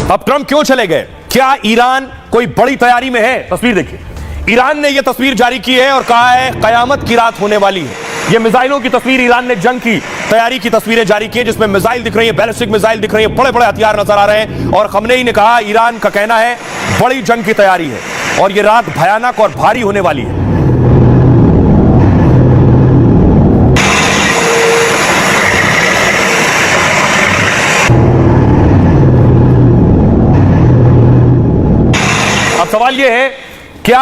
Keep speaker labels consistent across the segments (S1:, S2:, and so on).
S1: अब ट्रंप क्यों चले गए? क्या ईरान कोई बड़ी तैयारी में है? तस्वीर देखिए, ईरान ने यह तस्वीर जारी की है और कहा है कयामत की रात होने वाली है। यह मिसाइलों की तस्वीर, ईरान ने जंग की तैयारी की तस्वीरें जारी की है जिसमें मिसाइल दिख रही है, बैलिस्टिक मिसाइल दिख रही है, बड़े बड़े हथियार नजर आ रहे हैं। और खमनेई ने कहा, ईरान का कहना है बड़ी जंग की तैयारी है और यह रात भयानक और भारी होने वाली है। अब सवाल यह है, क्या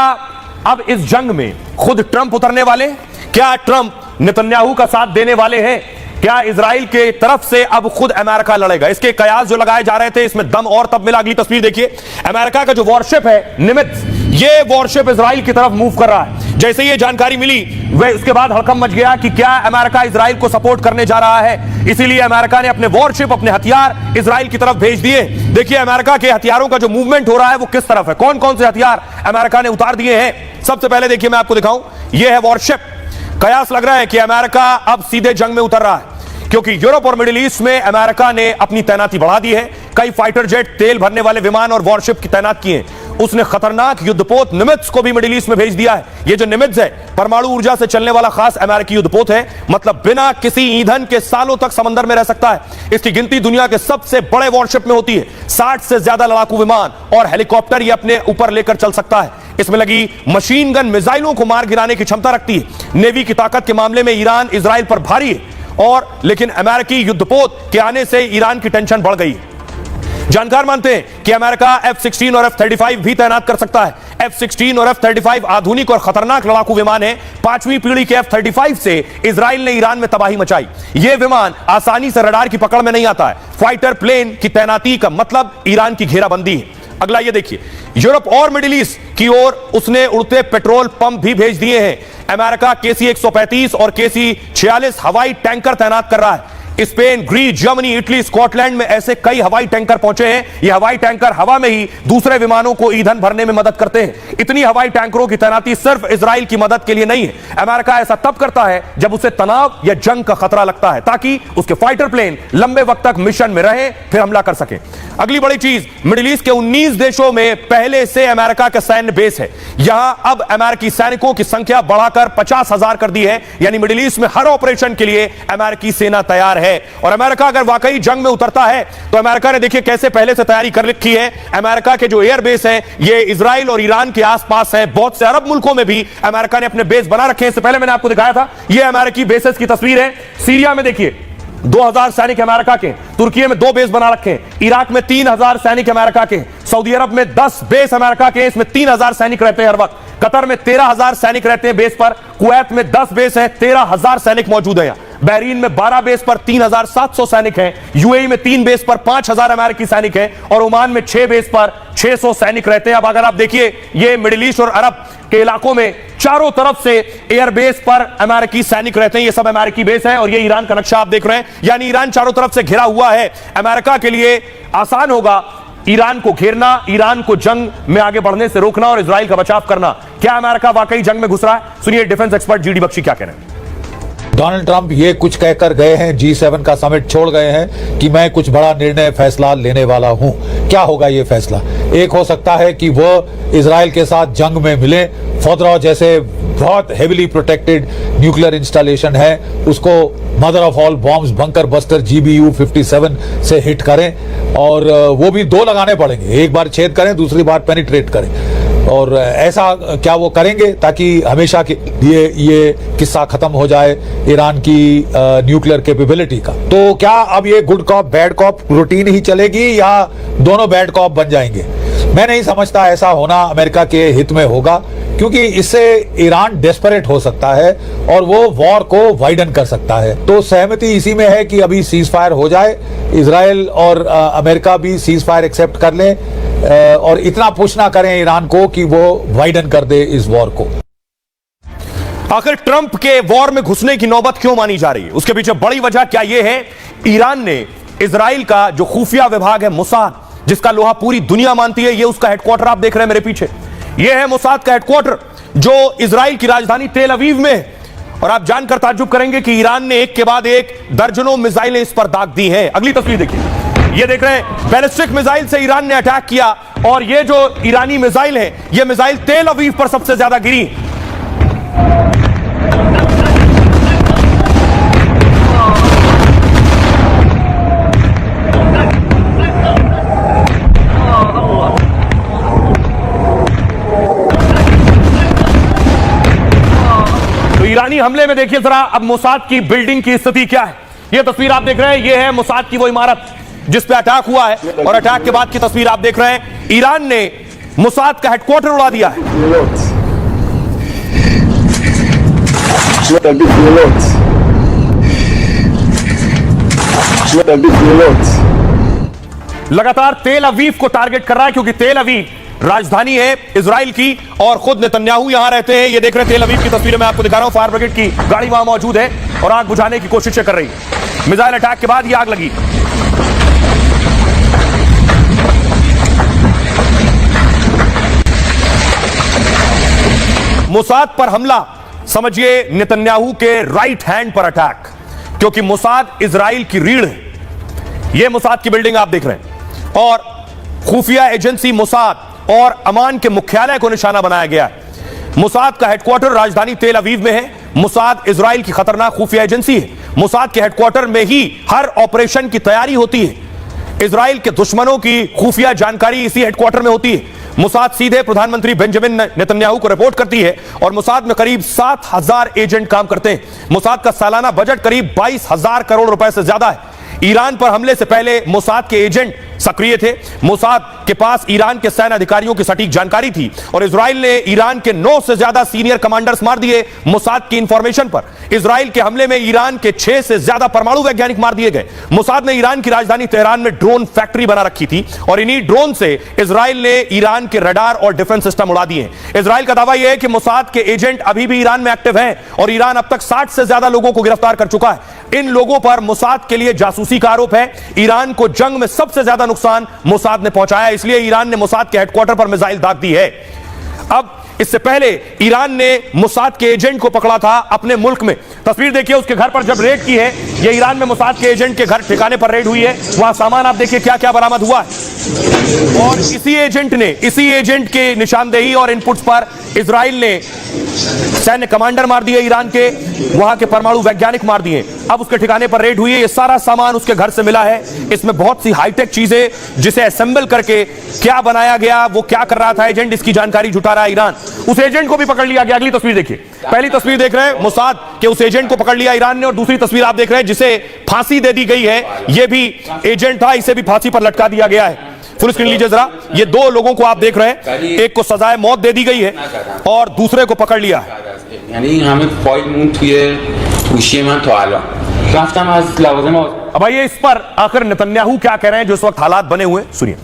S1: अब इस जंग में खुद ट्रंप उतरने वाले? क्या ट्रंप नेतन्याहू का साथ देने वाले हैं? क्या इजराइल के तरफ से अब खुद अमेरिका लड़ेगा? इसके कयास जो लगाए जा रहे थे, इसमें दम और तब मिला। अगली तस्वीर देखिए, अमेरिका का जो वॉरशिप है निमित्ज, ये वॉरशिप इजराइल की तरफ मूव कर रहा है। जैसे ये जानकारी मिली, वे उसके बाद हड़कंप मच गया कि क्या अमेरिका इजराइल को सपोर्ट करने जा रहा है। इसीलिए अमेरिका ने अपने वॉरशिप, अपने हथियार इजराइल की तरफ भेज दिए। देखिए अमेरिका के हथियारों का जो मूवमेंट हो रहा है वो किस तरफ है, कौन कौन से हथियार अमेरिका ने उतार दिए हैं। सबसे पहले देखिए, मैं आपको दिखाऊं, यह है वॉरशिप। कयास लग रहा है कि अमेरिका अब सीधे जंग में उतर रहा है क्योंकि यूरोप और मिडिल ईस्ट में अमेरिका ने अपनी तैनाती बढ़ा दी है। कई फाइटर जेट, तेल भरने वाले विमान और वॉरशिप की तैनात किए। उसने खतरनाक युद्धपोत निमित्ज को भी मिडिल ईस्ट में भेज दिया है। यह जो निमित्ज है, परमाणु ऊर्जा से चलने वाला खास अमेरिकी युद्धपोत है, मतलब बिना किसी ईंधन के सालों तक समंदर में रह सकता है। इसकी गिनती दुनिया के सबसे बड़े वॉरशिप में होती है। 60 से ज्यादा लड़ाकू विमान और हेलीकॉप्टर यह अपने ऊपर लेकर चल सकता है। इसमें लगी मशीन गन मिसाइलों को मार गिराने की क्षमता रखती है। नेवी की ताकत के मामले में ईरान इजराइल पर भारी है और लेकिन अमेरिकी युद्धपोत के आने से ईरान की टेंशन बढ़ गई है। जानकार मानते हैं कि अमेरिका F-16 और F-35 भी तैनात कर सकता है। F-16 और F-35 आधुनिक और खतरनाक लड़ाकू विमान है। 5वीं पीढ़ी के F-35 से इजराइल ने ईरान में तबाही मचाई। यह विमान आसानी से रडार की पकड़ में नहीं आता है। फाइटर प्लेन की तैनाती का मतलब ईरान की घेराबंदी है। अगला ये देखिए, यूरोप और मिडिल ईस्ट की ओर उसने उड़ते पेट्रोल पंप भी भेज दिए हैं। अमेरिका KC-135 और KC-46 हवाई टैंकर तैनात कर रहा है। Spain, Greece, Germany, Italy, Scotland में ऐसे कई हवाई टैंकर पहुंचे हैं। ये हवाई टैंकर हवा में ही दूसरे विमानों को ईंधन भरने में मदद करते हैं। इतनी हवाई टैंकरों की तैनाती सिर्फ इजराइल की मदद के लिए नहीं है। अमेरिका ऐसा तब करता है जब उसे तनाव या जंग का खतरा लगता है, ताकि उसके फाइटर प्लेन लंबे वक्त तक मिशन में रहे, फिर हमला कर सके। अगली बड़ी चीज, मिडिल ईस्ट के 19 देशों में पहले से अमेरिका का सैन्य बेस है। यहां अब अमेरिकी सैनिकों की संख्या बढ़ाकर 50,000 कर दी है। यानी मिडिल ईस्ट में हर ऑपरेशन के लिए अमेरिकी सेना तैयार है। और अमेरिका अगर वाकई जंग में उतरता है तो अमेरिका ने देखिए कैसे पहले से तैयारी कर रखी है। अमेरिका के जो एयर बेस हैं ये इजराइल और ईरान के आसपास हैं। बहुत से अरब मुल्कों में भी अमेरिका ने अपने बेस बना रखे हैं। इससे पहले मैंने आपको दिखाया था, ये अमेरिकी बेसेस की तस्वीर है। सीरिया में देखिए 2000 सैनिक अमेरिका के, तुर्की में 2 बेस बना रखे हैं, इराक में 3000 सैनिक अमेरिका के, सऊदी अरब में 10 बेस अमेरिका के, इसमें 3000 सैनिक रहते हैं हर वक्त। कतर में 13,000 सैनिक रहते हैं बेस पर। कुवैत में 10 बेस हैं, 13,000 सैनिक मौजूद हैं। बहरीन में 12 बेस पर 3,700 सैनिक हैं। यूएई में 3 बेस पर 5,000 अमेरिकी सैनिक हैं और ओमान में 6 बेस पर 600 सैनिक रहते हैं। अब अगर आप देखिए, ये मिडिल ईस्ट और अरब के इलाकों में चारों तरफ से एयर बेस पर अमेरिकी सैनिक रहते हैं। ये सब अमेरिकी बेस है और ये ईरान का नक्शा आप देख रहे हैं। यानी ईरान चारों तरफ से घिरा हुआ है। अमेरिका के लिए आसान होगा ईरान को घेरना, ईरान को जंग में आगे बढ़ने से रोकना और इजराइल का बचाव करना। क्या अमेरिका वाकई जंग में घुस रहा है? सुनिए डिफेंस एक्सपर्ट GD बख्शी क्या कह रहे हैं।
S2: डोनाल्ड ट्रंप ये कुछ कहकर गए हैं, G7 का समिट छोड़ गए हैं कि मैं कुछ बड़ा निर्णय फैसला लेने वाला हूं। क्या होगा ये फैसला? एक हो सकता है कि वो इजराइल के साथ जंग में मिले, फोर्डो जैसे बहुत हेविली प्रोटेक्टेड न्यूक्लियर इंस्टॉलेशन है उसको mother of all bombs bunker buster GBU-57 से हिट करें और वो भी 2 लगाने पड़ेंगे, एक बार छेद करें, दूसरी बार पेनिट्रेट करें। और ऐसा क्या वो करेंगे ताकि हमेशा के लिए ये किस्सा खत्म हो जाए ईरान की न्यूक्लियर कैपेबिलिटी का? तो क्या अब ये good cop bad cop routine ही चलेगी या दोनों बैड कॉप बन जाएंगे? मैं नहीं समझता ऐसा होना अमेरिका के हित में होगा, क्योंकि इससे ईरान डेस्परेट हो सकता है और वो वॉर को वाइडन कर सकता है। तो सहमति इसी में है कि अभी सीज फायर हो जाए, इजराइल और अमेरिका भी सीज फायर एक्सेप्ट कर लें और इतना पुश ना करें ईरान को कि वो वाइडन कर दे इस वॉर को।
S1: आखिर ट्रंप के वॉर में घुसने की नौबत क्यों मानी जा रही है? उसके पीछे बड़ी वजह क्या यह है, ईरान ने इजराइल का जो खुफिया विभाग है मोसाद, जिसका लोहा पूरी दुनिया मानती है, यह उसका हेडक्वार्टर आप देख रहे हैं मेरे पीछे, यह है मोसाद का हेडक्वार्टर जो इजराइल की राजधानी तेल अवीव में है। और आप जानकर ताज्जुब करेंगे कि ईरान ने एक के बाद एक दर्जनों मिसाइलें इस पर दाग दी हैं। अगली तस्वीर देखिए, ये देख रहे हैं बैलिस्टिक मिसाइल से ईरान ने अटैक किया और ये जो ईरानी मिसाइल है ये मिसाइल तेल अवीव पर सबसे ज्यादा गिरी। तो ईरानी हमले में देखिए जरा अब मोसाद की बिल्डिंग की स्थिति क्या है। ये तस्वीर आप देख रहे हैं, ये है मोसाद की वो इमारत जिस पे अटैक हुआ है और अटैक के बाद की तस्वीर आप देख रहे हैं। ईरान ने मोसाद का हेडक्वार्टर उड़ा दिया है। लगातार तेल अवीव को टारगेट कर रहा है क्योंकि तेल अवीव राजधानी है इजराइल की और खुद नेतन्याहू यहां रहते हैं। ये देख रहे हैं तेल अवीव की तस्वीरें मैं आपको दिखा रहा हूं। फायर ब्रिगेड की गाड़ी वहां मौजूद है और आग बुझाने की कोशिशें कर रही है। मिसाइल अटैक के बाद ये आग लगी। मोसाद पर हमला समझिए नेतन्याहू के राइट हैंड पर अटैक, क्योंकि मोसाद इजराइल की रीढ़ है। यह मोसाद की बिल्डिंग आप देख रहे हैं और खुफिया एजेंसी मोसाद और अमान के मुख्यालय को निशाना बनाया गया है। मोसाद का हेडक्वार्टर राजधानी तेल अवीव में है। मोसाद इजराइल की खतरनाक खुफिया एजेंसी है। मोसाद के हेडक्वार्टर में ही हर ऑपरेशन की तैयारी होती है। इजराइल के दुश्मनों की खुफिया जानकारी इसी हेडक्वार्टर में होती है। मोसाद सीधे प्रधानमंत्री बेंजामिन नेतन्याहू को रिपोर्ट करती है और मोसाद में करीब 7,000 एजेंट काम करते हैं। मोसाद का सालाना बजट करीब 22,000 करोड़ रुपए से ज्यादा है। ईरान पर हमले से पहले मोसाद के एजेंट सक्रिय थे। मोसाद के पास ईरान के सैन्य अधिकारियों की सटीक जानकारी थी और इजराइल ने ईरान के 9 से ज्यादा सीनियर कमांडर्स मार दिए मोसाद की इंफॉर्मेशन पर। इजराइल के हमले में ईरान के 6 से ज्यादा परमाणु वैज्ञानिक मार दिए गए। मोसाद ने ईरान की राजधानी तेहरान में ड्रोन फैक्ट्री बना रखी थी और इन्हीं ड्रोन से इजराइल ने ईरान के रडार और डिफेंस सिस्टम उड़ा दिए। इजराइल का दावा यह है कि मोसाद के एजेंट अभी भी ईरान में एक्टिव हैं और ईरान अब तक 60 से ज्यादा लोगों को गिरफ्तार कर चुका है। इन लोगों पर मोसाद के लिए जासूसी का आरोप है। ईरान को जंग में सबसे ज्यादा नुकसान मोसाद ने पहुंचाया, इसलिए ईरान ने मोसाद के हेडक्वार्टर पर मिसाइल दाग दी है। अब इससे पहले ईरान ने मोसाद के एजेंट को पकड़ा था अपने मुल्क में। तस्वीर देखिए उसके घर पर जब रेड की है, ये ईरान में मोसाद के एजेंट के घर ठिकाने पर रेड हुई है। वहां सामान आप देखिए क्या क्या बरामद हुआ है और इसी एजेंट के निशानदेही और इनपुट्स पर इजराइल ने सैन्य कमांडर मार दिए, ईरान के वहां के परमाणु वैज्ञानिक मार दिए। अब उसके ठिकाने पर रेड हुई है। ये सारा सामान उसके घर से मिला है। इसमें बहुत सी हाईटेक चीजें जिसे असेंबल करके क्या बनाया गया, वो क्या कर रहा था एजेंट, इसकी जानकारी जुटा रहा है ईरान। उस एजेंट को भी पकड़ लिया गया। अगली तस्वीर देखिए। पहली तस्वीर देख रहे हैं मोसाद के उस एजेंट को पकड़ लिया ईरान ने और दूसरी तस्वीर आप देख रहे हैं जिसे फांसी दे दी गई है। यह भी एजेंट था, इसे भी फांसी पर लटका दिया गया है। फुल स्क्रीन लीजिए जरा। ये 2 लोगों को आप देख रहे हैं, एक को सजाए मौत दे दी गई है और दूसरे को पकड़ लिया है। अब आइए इस पर आखिर नेतन्याहू क्या कह रहे हैं जो इस वक्त हालात बने हुए, सुनिए।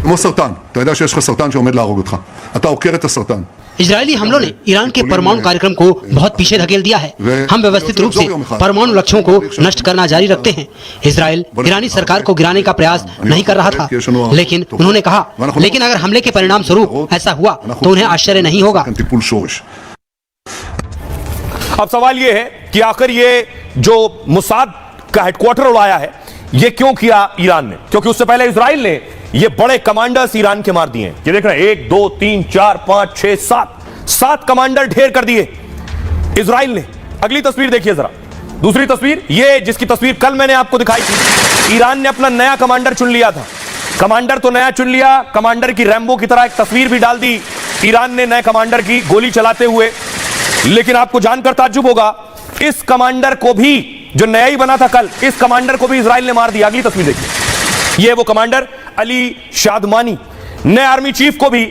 S3: כמו סרטן, אתה יודע שיש לך סרטן שעומד להרוג אותך. אתה עוקר את הסרטן.
S4: इजरायली हमलों ने ईरान के परमाणु कार्यक्रम को बहुत पीछे धकेल दिया है। हम व्यवस्थित रूप से परमाणु लक्ष्यों को नष्ट करना जारी रखते हैं। इजराइल ईरानी सरकार को गिराने का प्रयास नहीं कर रहा था, लेकिन उन्होंने कहा लेकिन अगर हमले के परिणाम स्वरूप ऐसा हुआ तो उन्हें आश्चर्य नहीं होगा।
S3: טיפול שורש.
S1: अब सवाल यह है कि आखिर ये जो मोसाद का हेडक्वार्टर उड़ाया है ये क्यों किया ईरान ने, क्योंकि उससे पहले इजराइल ने ये बड़े कमांडर्स ईरान के मार दिए हैं। ये देख रहे हैं 1 2 3 4 5 6 7 कमांडर ढेर कर दिए इजराइल ने। अगली तस्वीर देखिए जरा। दूसरी तस्वीर ये जिसकी तस्वीर कल मैंने आपको दिखाई थी। ईरान ने अपना नया कमांडर चुन लिया था। कमांडर तो नया चुन लिया, कमांडर की रैम्बो की तरह एक तस्वीर भी डाल दी ईरान ने नए कमांडर की गोली चलाते हुए। लेकिन आपको जानकर ताज्जुब होगा इस कमांडर को भी, जो नया ही बना था कल, इस कमांडर को भी इजराइल ने मार दिया। अगली तस्वीर देखिए। ये वो कमांडर अली शादमानी, नए आर्मी चीफ को भी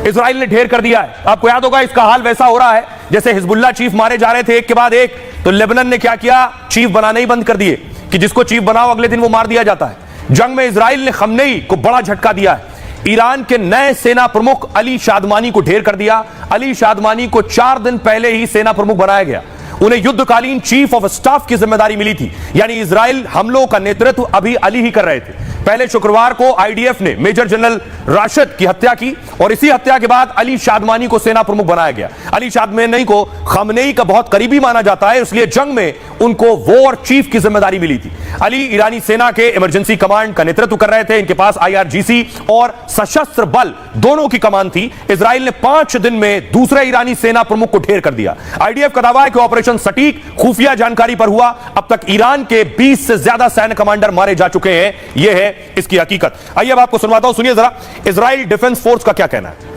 S1: इजराइल ने ढेर कर दिया है। आपको याद होगा इसका हाल वैसा हो रहा है जैसे हिजबुल्लाह चीफ मारे जा रहे थे एक के बाद एक, तो लेबनान ने क्या किया, चीफ बनाने ही बंद कर दिए कि जिसको चीफ बनाओ अगले दिन वो मार दिया जाता है। जंग में इजराइल ने खमनेई को बड़ा झटका दिया है। ईरान के नए सेना प्रमुख अली शादमानी को ढेर कर दिया। अली शादमानी को 4 दिन पहले ही सेना प्रमुख बनाया गया। उन्हें युद्धकालीन चीफ ऑफ स्टाफ की जिम्मेदारी मिली थी, यानी इजराइल हमलों का नेतृत्व अभी अली ही कर रहे थे। पहले शुक्रवार को आईडीएफ ने मेजर जनरल राशिद की हत्या की और इसी हत्या के बाद अली शादमानी को सेना प्रमुख बनाया गया। अली शादमानी को खमनेई का बहुत करीबी माना जाता है, इसलिए जंग में उनको वॉर चीफ की जिम्मेदारी मिली थी। अली ईरानी सेना के इमरजेंसी कमांड का नेतृत्व कर रहे थे। इनके पास IRGC और सशस्त्र बल दोनों की कमान थी। इजराइल ने 5 दिन में दूसरे ईरानी सेना प्रमुख को ढेर कर दिया। IDF का दावा है कि ऑपरेशन सटीक खुफिया जानकारी पर हुआ। अब तक ईरान के 20 से ज्यादा सैन्य कमांडर मारे जा चुके हैं। यह है इसकी हकीकत। आइए अब आपको सुनवाता हूं, सुनिए जरा इजराइल डिफेंस फोर्स का क्या कहना है।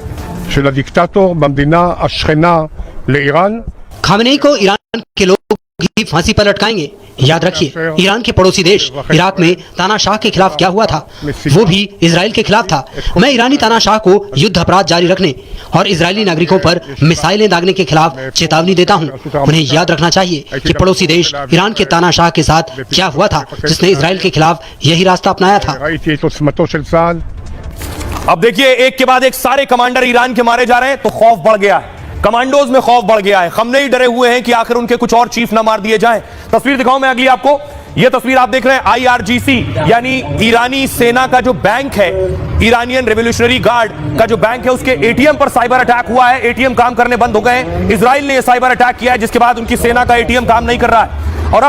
S5: של הדיקטטור במדינה השכנה לאיראן
S4: खामनेई को ईरान के लोग ही फांसी पर लटकाएंगे। याद रखिए, ईरान के पड़ोसी देश इराक में तानाशाह के खिलाफ क्या हुआ था, वो भी इजराइल के खिलाफ था। मैं ईरानी तानाशाह को युद्ध अपराध जारी रखने और इजरायली नागरिकों पर मिसाइलें दागने के खिलाफ चेतावनी देता हूं। उन्हें याद रखना चाहिए कि पड़ोसी देश ईरान के तानाशाह के साथ क्या हुआ था, जिसने इजराइल के खिलाफ यही रास्ता अपनाया था।
S5: ראיתי את עוצמתו של צה"ל
S1: अब देखिए, एक के बाद एक सारे कमांडर ईरान के मारे जा रहे हैं तो खौफ बढ़ गया है, कमांडोज में खौफ बढ़ गया है। खमनेई डरे हुए हैं कि आखिर उनके कुछ और चीफ ना मार दिए जाएं। तस्वीर दिखाऊं मैं अगली आपको। यह तस्वीर आप देख रहे हैं IRGC यानी ईरानी सेना का जो बैंक है, ईरानियन रेवोल्यूशनरी गार्ड का जो बैंक है, उसके ATM पर साइबर अटैक हुआ है। ATM काम करने बंद हो गए हैं। इजराइल ने यह साइबर अटैक किया है, जिसके बाद उनकी सेना का ATM काम नहीं कर रहा है। और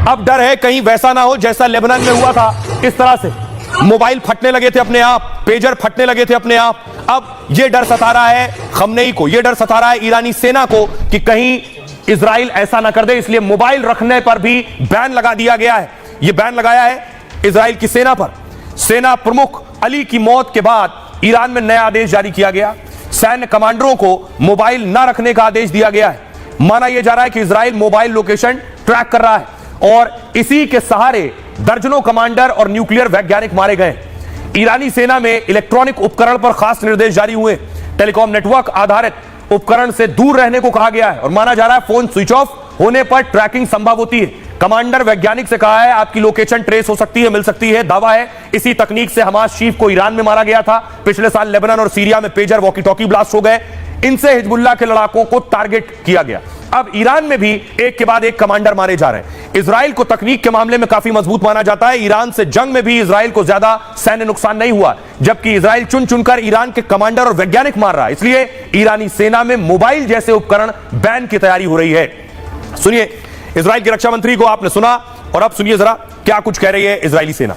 S1: अब डर है कहीं वैसा ना हो जैसा लेबनान में हुआ था। इस तरह से मोबाइल फटने लगे थे अपने आप, पेजर फटने लगे थे अपने आप। अब यह डर सता रहा है खमनेई को, यह डर सता रहा है ईरानी सेना को कि कहीं इजराइल ऐसा ना कर दे। इसलिए मोबाइल रखने पर भी बैन लगा दिया गया है। यह बैन लगाया है इजराइल की सेना पर। सेना प्रमुख अली की मौत के बाद ईरान में नया आदेश जारी किया गया। सैन्य कमांडरों को मोबाइल ना रखने का आदेश दिया गया है। माना यह जा रहा है कि इजराइल मोबाइल लोकेशन ट्रैक कर रहा है और इसी के सहारे दर्जनों कमांडर और न्यूक्लियर वैज्ञानिक मारे गए। ईरानी सेना में इलेक्ट्रॉनिक उपकरण पर खास निर्देश जारी हुए। टेलीकॉम नेटवर्क आधारित उपकरण से दूर रहने को कहा गया है और माना जा रहा है फोन स्विच ऑफ होने पर ट्रैकिंग संभव होती है। कमांडर वैज्ञानिक से कहा है आपकी लोकेशन ट्रेस हो सकती है, मिल सकती है। दावा है इसी तकनीक से हमास चीफ को ईरान में मारा गया था। पिछले साल लेबनान और सीरिया में पेजर वॉकी टॉकी ब्लास्ट हो गए। इनसे हिजबुल्लाह के लड़ाकों को टारगेट किया गया। अब ईरान में भी एक के बाद एक कमांडर मारे जा रहे हैं। इजराइल को तकनीक के मामले में काफी मजबूत माना जाता है। ईरान से जंग में भी इजराइल को ज्यादा सैन्य नुकसान नहीं हुआ, जबकि इजराइल चुन चुनकर ईरान के कमांडर और वैज्ञानिक मार रहा है। इसलिए ईरानी सेना में मोबाइल जैसे उपकरण बैन की तैयारी हो रही है। सुनिए इजराइल के रक्षा मंत्री को आपने सुना और अब सुनिए जरा क्या कुछ कह रही है इजरायली सेना।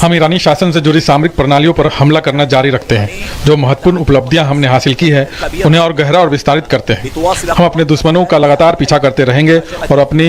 S6: हम ईरानी शासन से जुड़ी सामरिक प्रणालियों पर हमला करना जारी रखते हैं। जो महत्वपूर्ण उपलब्धियां हमने हासिल की है उन्हें और गहरा और विस्तारित करते हैं। हम अपने दुश्मनों का लगातार पीछा करते रहेंगे और अपनी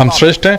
S6: हम श्रेष्ठ हैं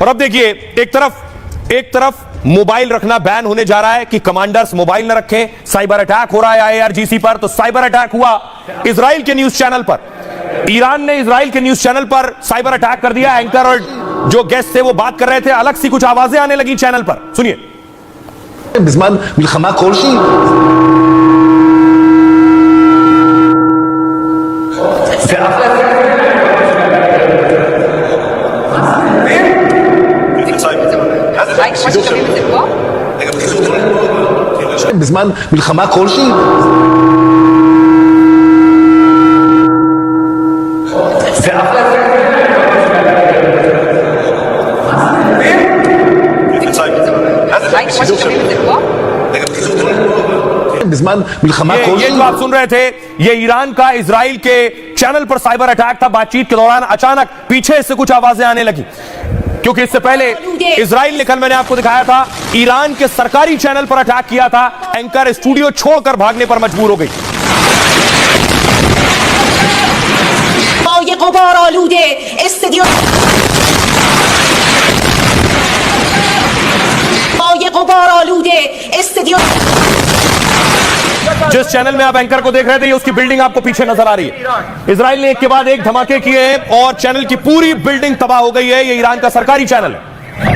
S1: और अब देखिए एक तरफ मोबाइल रखना बैन होने जा रहा है कि कमांडर्स मोबाइल न रखें। साइबर अटैक हो रहा है IRGC पर, तो साइबर अटैक हुआ इजराइल के न्यूज चैनल पर। ईरान ने इजराइल के न्यूज चैनल पर साइबर अटैक कर दिया। एंकर और जो गेस्ट थे वो बात कर रहे थे, अलग सी कुछ आवाजें आने लगी चैनल पर, सुनिए।
S7: בזמן מלחמה כלשהי בזמן מלחמה כלשהי בזמן מלחמה
S1: ये
S7: כלשהי
S1: जो आप सुन रहे थे, ये ईरान का इजराइल के चैनल पर साइबर अटैक था। बातचीत के दौरान अचानक पीछे से कुछ आवाजें आने लगी, क्योंकि इससे पहले इजराइल ने, कल मैंने आपको दिखाया था, ईरान के सरकारी चैनल पर अटैक किया था। एंकर स्टूडियो छोड़कर भागने पर मजबूर हो गई। जिस चैनल में आप एंकर को देख रहे थे, ये उसकी बिल्डिंग आपको पीछे नजर आ रही है। इजराइल ने एक के बाद एक धमाके किए हैं और चैनल की पूरी बिल्डिंग तबाह हो गई है। ये ईरान का सरकारी चैनल है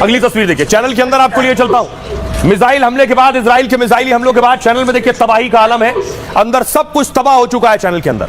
S1: अगली तस्वीर देखिए। चैनल के अंदर आपको लिए चलता हूं। मिसाइल हमले के बाद, इजराइल के मिसाइली हमलों के बाद चैनल में देखिए तबाही का आलम है। अंदर सब कुछ तबाह हो चुका है चैनल के अंदर।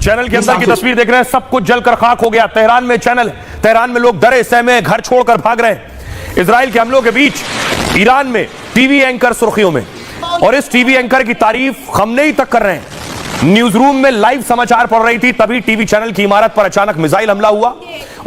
S1: चैनल के अंदर की तस्वीर देख रहे हैं, सब कुछ जलकर खाक हो गया। तेहरान में चैनल, तेहरान में लोग डरे सहमे घर छोड़कर भाग रहे हैं। इजराइल के हमलों के बीच ईरान में टीवी एंकर सुर्खियों में, और इस टीवी एंकर की तारीफ खमनेई तक कर रहे हैं। न्यूज रूम में लाइव समाचार पढ़ रही थी, तभी टीवी चैनल की इमारत पर अचानक मिसाइल हमला हुआ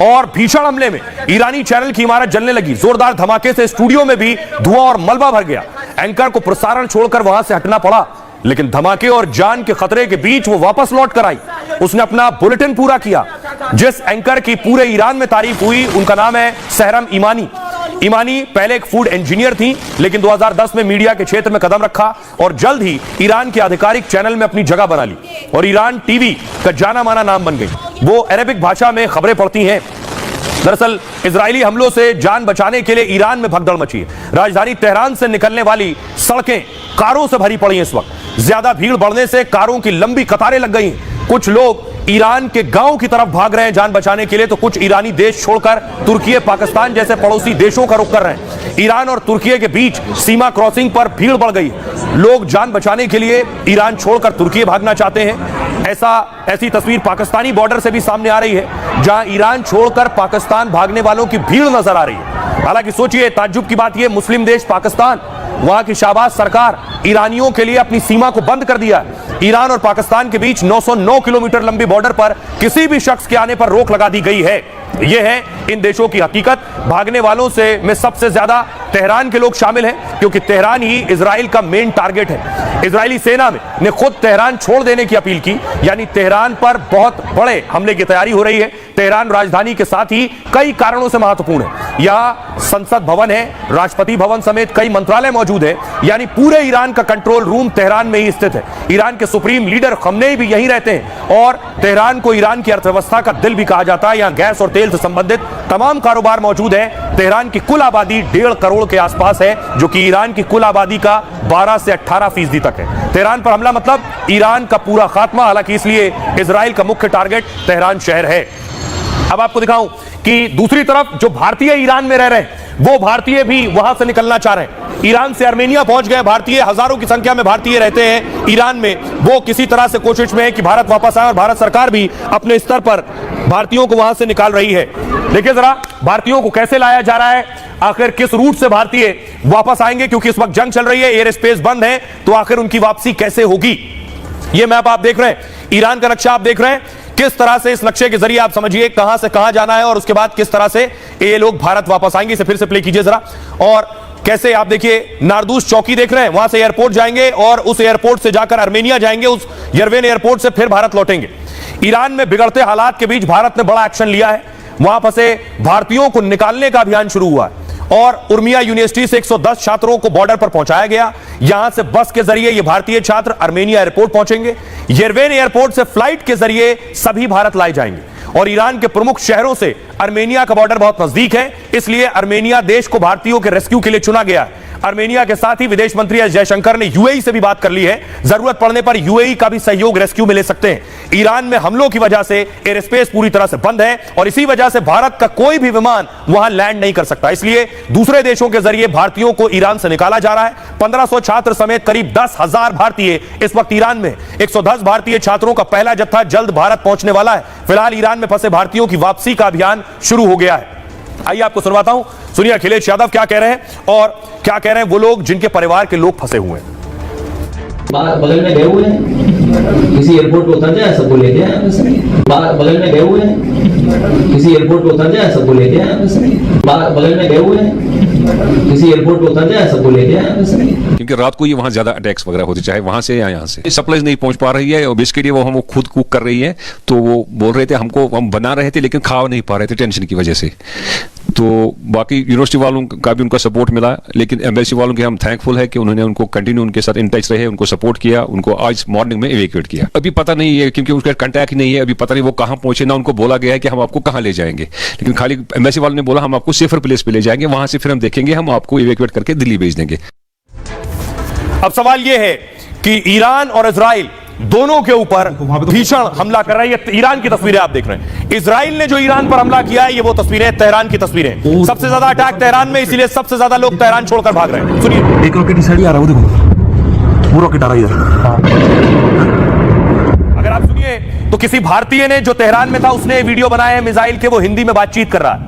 S1: और भीषण हमले में ईरानी चैनल की इमारत जलने लगी। जोरदार धमाके से स्टूडियो में भी धुआं और मलबा भर गया। एंकर को प्रसारण छोड़कर वहां से हटना पड़ा, लेकिन धमाके और जान के खतरे के बीच वो वापस लौट कर आई। उसने अपना बुलेटिन पूरा किया। जिस एंकर की पूरे ईरान में तारीफ हुई उनका नाम है सहरम ईमानी। ईमानी पहले एक फूड इंजीनियर थी, लेकिन 2010 में मीडिया के क्षेत्र में कदम रखा और जल्द ही ईरान के आधिकारिक चैनल में अपनी जगह बना ली और ईरान टीवी का जाना माना नाम बन गई। वो अरेबिक भाषा में खबरें पढ़ती हैं। दरअसल इजरायली हमलों से जान बचाने के लिए ईरान में भगदड़ मची है। राजधानी तेहरान से निकलने वाली सड़कें कारों से भरी पड़ी हैं। इस वक्त ज्यादा भीड़ बढ़ने से कारों की लंबी कतारें लग गई हैं। कुछ लोग ईरान के गांव की तरफ भाग रहे हैं जान बचाने के लिए, तो कुछ ईरानी देश छोड़कर तुर्की, पाकिस्तान जैसे पड़ोसी देशों का रुख कर रहे हैं। ईरान और तुर्की के बीच सीमा क्रॉसिंग पर भीड़ बढ़ गई। लोग जान बचाने के लिए ईरान छोड़कर तुर्की भागना चाहते हैं। ऐसी तस्वीर पाकिस्तानी बॉर्डर से भी सामने आ रही है, जहां ईरान छोड़कर पाकिस्तान भागने वालों की भीड़ नजर आ रही है। हालांकि सोचिए, ताज्जुब की बात यह, मुस्लिम देश पाकिस्तान, वहां की शाहबाज सरकार ईरानियों के लिए अपनी सीमा को बंद कर दिया है। ईरान और पाकिस्तान के बीच 909 किलोमीटर लंबी बॉर्डर पर किसी भी शख्स के आने पर रोक लगा दी गई है। यह है इन देशों की हकीकत। भागने वालों से में सबसे ज्यादा तेहरान के लोग शामिल हैं, क्योंकि तेहरान ही इजराइल का मेन टारगेट है। इजरायली सेना ने खुद तेहरान छोड़ देने की अपील की, यानी तेहरान पर बहुत बड़े हमले की तैयारी हो रही है। तेहरान राजधानी के साथ ही कई कारणों से महत्वपूर्ण है। यहाँ संसद भवन है, राष्ट्रपति भवन समेत कई मंत्रालय मौजूद है, यानी पूरे ईरान का कंट्रोल रूम तेहरान में ही स्थित है। ईरान के सुप्रीम लीडर खमनेई भी यहीं रहते हैं और तेहरान को ईरान की अर्थव्यवस्था का दिल भी कहा जाता है। यहाँ गैस और तेल से संबंधित तमाम कारोबार मौजूद है। तेहरान की कुल आबादी 1.5 करोड़ के आसपास है, जो कि ईरान की कुल आबादी का 12 से 18% तक है। तेहरान पर हमला मतलब ईरान का पूरा खात्मा। हालांकि इसलिए इजराइल का मुख्य टारगेट तेहरान शहर है। अब आपको दिखाऊं कि दूसरी तरफ जो भारतीय ईरान में रह रहे हैं, वो भारतीय भी वहां से निकलना चाह रहे हैं। ईरान से आर्मेनिया पहुंच गए भारतीय, हजारों की संख्या में भारतीय रहते हैं ईरान में। वो किसी तरह से कोशिश में है कि भारत वापस आए और भारत सरकार भी अपने स्तर पर भारतीयों को वहां से निकाल रही है। देखिए जरा भारतीयों को कैसे लाया जा रहा है, आखिर किस रूट से भारतीय वापस आएंगे, क्योंकि इस वक्त जंग चल रही है, एयर स्पेस बंद है, तो आखिर उनकी वापसी कैसे होगी। यह मैप आप देख रहे हैं, ईरान का नक्शा आप देख रहे हैं। किस तरह से इस नक्शे के जरिए आप समझिए कहां से कहां जाना है और उसके बाद किस तरह से ये लोग भारत वापस आएंगे। इसे फिर से प्ले कीजिए जरा। और कैसे आप देखिए नारदूस चौकी देख रहे हैं, वहां से एयरपोर्ट जाएंगे और उस एयरपोर्ट से जाकर आर्मेनिया जाएंगे, उस यरवेन एयरपोर्ट से फिर भारत लौटेंगे। ईरान में बिगड़ते हालात के बीच भारत ने बड़ा एक्शन लिया है। वहां फंसे भारतीयों को निकालने का अभियान शुरू हुआ है और उर्मिया यूनिवर्सिटी से 110 छात्रों को बॉर्डर पर पहुंचाया गया। यहां से बस के जरिए ये भारतीय छात्र आर्मेनिया एयरपोर्ट पहुंचेंगे। यरवेन एयरपोर्ट से फ्लाइट के जरिए सभी भारत लाए जाएंगे और ईरान के प्रमुख शहरों से आर्मेनिया का बॉर्डर बहुत नजदीक है, इसलिए आर्मेनिया देश को भारतीयों के रेस्क्यू के लिए चुना गया है। आर्मेनिया के साथ ही विदेश मंत्री एस जयशंकर ने यूएई से भी बात कर ली है। जरूरत पड़ने पर यूएई का भी सहयोग रेस्क्यू में ले सकते हैं। ईरान में हमलों की वजह से एयर स्पेस पूरी तरह से बंद है और इसी वजह से भारत का कोई भी विमान वहां लैंड नहीं कर सकता। इसलिए दूसरे देशों के जरिए भारतीयों को ईरान से निकाला जा रहा है। 1500 छात्र समेत करीब 10,000 भारतीय इस वक्त ईरान में। 110 भारतीय छात्रों का पहला जत्था जल्द भारत पहुंचने वाला है। फिलहाल ईरान में फंसे भारतीयों की वापसी का अभियान शुरू हो गया है। आइए आपको सुनवाता हूं, सुनिए अखिलेश यादव क्या कह रहे हैं और क्या कह रहे हैं वो लोग जिनके परिवार के लोग फंसे हुए हैं।
S8: बगल में गए हुए हैं, किसी एयरपोर्ट पे उतर जाए सबको लेके आए। बगल में गए हुए हैं, किसी एयरपोर्ट पे उतर जाए सबको लेके आए। बगल में गए हुए हैं, किसी एयरपोर्ट पे उतर जाए सबको लेके आए।
S9: क्योंकि रात को ही वहाँ ज्यादा अटैक्स वगैरह होते, चाहे वहां से या यहाँ से। सप्लाईज नहीं पहुंच पा रही है और बेसिकली वो खुद कुक कर रही है, तो वो बोल रहे थे हमको, हम बना रहे थे लेकिन खा नहीं पा रहे थे टेंशन की वजह से। तो बाकी यूनिवर्सिटी वालों का भी उनका सपोर्ट मिला, लेकिन एम्बेसी वालों के हम थैंकफुल है कि उन्होंने उनको कंटिन्यू उनके साथ इन टच रहे, उनको सपोर्ट किया, उनको आज मॉर्निंग में इवैक्यूएट किया। अभी पता नहीं है क्योंकि उसका कंटैक्ट नहीं है, अभी पता नहीं वो कहाँ पहुंचे, ना उनको बोला गया है कि हम आपको कहाँ ले जाएंगे, लेकिन खाली एम्बेसी वालों ने बोला हम आपको सेफर प्लेस पे ले जाएंगे, वहां से फिर हम देखेंगे, हम आपको इवैक्यूएट करके दिल्ली भेज देंगे।
S1: अब सवाल यह है कि ईरान और इजराइल दोनों के ऊपर भीषण हमला कर रहा है। ये ईरान की तस्वीरें आप देख रहे हैं। इजराइल ने जो ईरान पर हमला किया है, ये वो तस्वीरें तेहरान की तस्वीरें। सबसे ज्यादा अटैक तेहरान में, इसीलिए सबसे ज्यादा लोग तेहरान छोड़कर भाग रहे हैं। सुनिए,
S7: एक रॉकेट इस साइड आ रहा है, वो देखो वो रॉकेट आ रहा है इधर।
S1: अगर आप सुनिए तो किसी भारतीय ने जो तेहरान में था उसने वीडियो बनाया है मिसाइल के, वो हिंदी में बातचीत कर रहा है।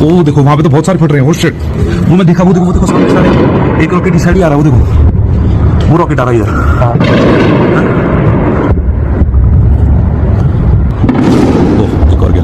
S7: ओ देखो वहां पे तो बहुत सारे फट रहे हैं। ओ शिट, वो मैं देखा, वो देखो सामने सारे। एक रॉकेट इस साइड आ रहा है, वो देखो वो रॉकेट आ रहा है इधर। एक और गया।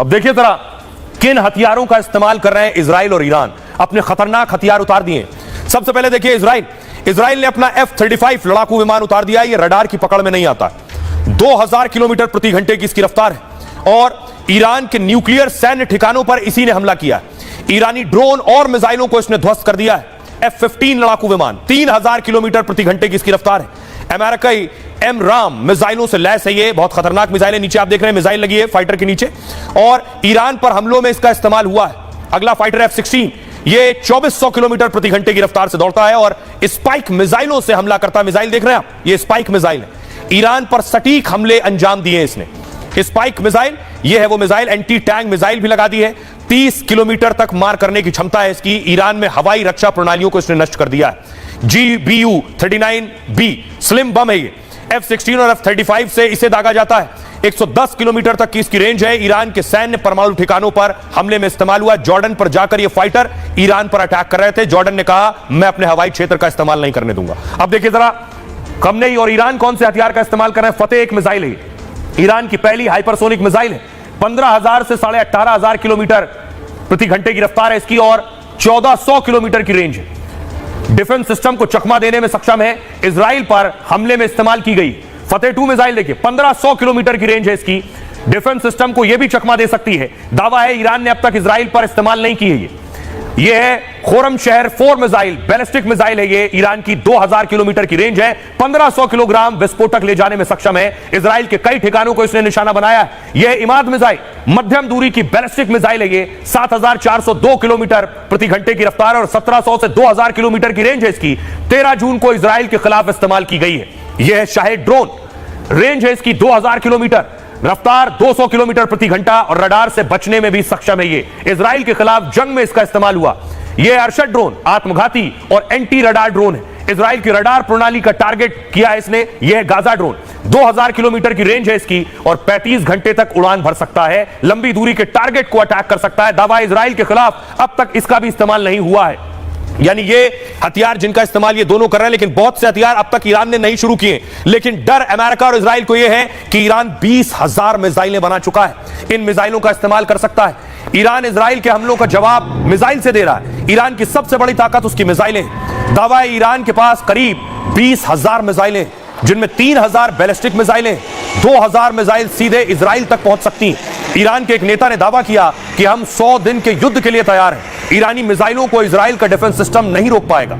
S1: अब देखिए जरा किन हथियारों का इस्तेमाल कर रहे हैं इजराइल और ईरान। अपने खतरनाक हथियार उतार दिए। सबसे पहले देखिए इजराइल ने अपना F-35 लड़ाकू विमान उतार दिया। ये रडार की पकड़ में नहीं आता। 2000 किलोमीटर प्रति घंटे की इसकी रफ्तार है और ईरान के न्यूक्लियर सैन्य ठिकानों पर इसी ने हमला किया। ईरानी ड्रोन और मिसाइलों को इसने ध्वस्त कर दिया है। F-15 लड़ाकू विमान 3000 किलोमीटर प्रति घंटे की इसकी रफ्तार है। अमेरिकी एमराम मिसाइलों से लैस है। ये बहुत खतरनाक मिसाइल है। नीचे आप देख रहे हैं मिसाइल लगी है फाइटर के नीचे और ईरान पर हमलों में इसका इस्तेमाल हुआ है। अगला फाइटर F-16 ये 2400 किलोमीटर प्रति घंटे की रफ्तार से दौड़ता है और स्पाइक मिसाइलों से हमला करता है। मिसाइल देख रहे हैं आप, ये स्पाइक मिसाइल है। ईरान पर सटीक हमले अंजाम दिए इसने। स्पाइक मिसाइल ये है वो मिसाइल। एंटी टैंक मिसाइल भी लगा दी है। 30 किलोमीटर तक मार करने की क्षमता है इसकी। ईरान में हवाई रक्षा प्रणालियों को इसने नष्ट कर दिया है। GBU-39B स्लिम बम है ये। F-16 और F-35 से इसे दागा जाता है। 110 किलोमीटर तक की इसकी रेंज है। ईरान के सैन्य परमाणु ठिकानों पर हमले में इस्तेमाल हुआ। जॉर्डन पर जाकर ये फाइटर ईरान पर अटैक कर रहे थे। जॉर्डन ने कहा मैं अपने हवाई क्षेत्र का इस्तेमाल नहीं करने दूंगा। अब देखिए जरा खमनेई और ईरान कौन से हथियार का इस्तेमाल कर रहे हैं। फतेह एक मिसाइल है, ईरान की पहली हाइपरसोनिक मिसाइल है। 15,000 से 18,500 किलोमीटर प्रति घंटे की रफ्तार है इसकी और 1400 किलोमीटर की रेंज है। डिफेंस सिस्टम को चकमा देने में सक्षम है। इजराइल पर हमले में इस्तेमाल की गई फतेह 2 मिसाइल देखिए 1500 किलोमीटर की रेंज है इसकी। डिफेंस सिस्टम को यह भी चकमा दे सकती है। दावा है ईरान ने अब तक इजराइल पर इस्तेमाल नहीं की है। ये है खोरम शहर 4 मिसाइल, बैलिस्टिक मिसाइल है ये। ईरान की 2000 किलोमीटर की रेंज है। 1500 किलोग्राम विस्फोटक ले जाने में सक्षम है। इजराइल के कई ठिकानों को इसने निशाना बनाया है। यह इमाद मिसाइल मध्यम दूरी की बैलिस्टिक मिसाइल है ये। 7402 किलोमीटर प्रति घंटे की रफ्तार और 1700 से 2000 किलोमीटर की रेंज है इसकी। 13 जून को इजराइल के खिलाफ इस्तेमाल की गई है। यह है शाहिद ड्रोन, रेंज है इसकी 2000 किलोमीटर, रफ्तार 200 किलोमीटर प्रति घंटा और रडार से बचने में भी सक्षम है ये। इजराइल के खिलाफ जंग में इसका इस्तेमाल हुआ। यह अरशद ड्रोन आत्मघाती और एंटी रडार ड्रोन है। इजराइल की रडार प्रणाली का टारगेट किया है इसने। यह गाजा ड्रोन 2000 किलोमीटर की रेंज है इसकी और 35 घंटे तक उड़ान भर सकता है। लंबी दूरी के टारगेट को अटैक कर सकता है। दावा इजराइल के खिलाफ अब तक इसका भी इस्तेमाल नहीं हुआ है। यानी ये हथियार जिनका इस्तेमाल ये दोनों कर रहे हैं, लेकिन बहुत से हथियार अब तक ईरान ने नहीं शुरू किए। लेकिन डर अमेरिका और इजराइल को यह है कि ईरान 20,000 मिसाइलें बना चुका है। इन मिसाइलों का इस्तेमाल कर सकता है। ईरान इजराइल के हमलों का जवाब मिसाइल से दे रहा है। ईरान की सबसे बड़ी ताकत उसकी मिसाइलें हैं। दावा है ईरान के पास करीब 20,000 मिसाइलें, जिनमें 3000 बैलिस्टिक मिसाइलें, 2000 मिसाइल सीधे इजराइल तक पहुंच सकती हैं। ईरान के एक नेता ने दावा किया कि हम 100 दिन के युद्ध के लिए तैयार हैं। ईरानी मिसाइलों को इजराइल का डिफेंस सिस्टम नहीं रोक पाएगा।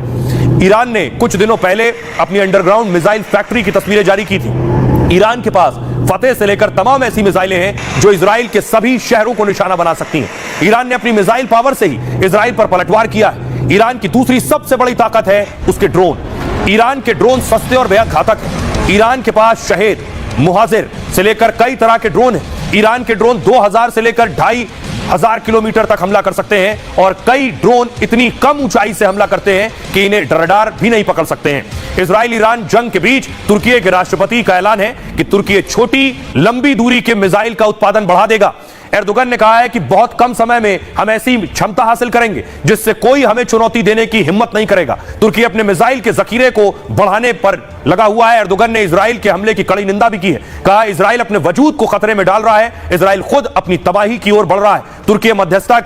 S1: ईरान ने कुछ दिनों पहले अपनी अंडरग्राउंड मिसाइल फैक्ट्री की तस्वीरें जारी की थी। ईरान के पास फतेह से लेकर तमाम ऐसी मिसाइलें हैं जो इजराइल के सभी शहरों को निशाना बना सकती हैं। ईरान ने अपनी मिसाइल पावर से ही इजराइल पर पलटवार किया है। ईरान की दूसरी सबसे बड़ी ताकत है उसके ड्रोन। ईरान के ड्रोन सस्ते और बेहद घातक हैं। ईरान के पास शहीद, मुहाजिर से लेकर कई तरह के ड्रोन हैं। ईरान के ड्रोन 2000 से लेकर 2500 किलोमीटर तक हमला कर सकते हैं और कई ड्रोन इतनी कम ऊंचाई से हमला करते हैं कि इन्हें रडार भी नहीं पकड़ सकते हैं। इजराइल ईरान जंग के बीच तुर्की के राष्ट्रपति का ऐलान है कि तुर्की छोटी लंबी दूरी के मिसाइल का उत्पादन बढ़ा देगा। एर्दोगन ने कहा है कि बहुत कम समय में हम ऐसी क्षमता हासिल करेंगे जिससे कोई हमें चुनौती देने की हिम्मत नहीं करेगा। तुर्की अपने मिसाइल के जखीरे को बढ़ाने पर लगा हुआ है। एर्दोगन ने इजराइल के हमले की कड़ी निंदा भी की है। कहा इजराइल अपने वजूद को खतरे में डाल रहा है, इजराइल खुद अपनी तबाही की ओर बढ़ रहा है। तुर्की मध्यस्थता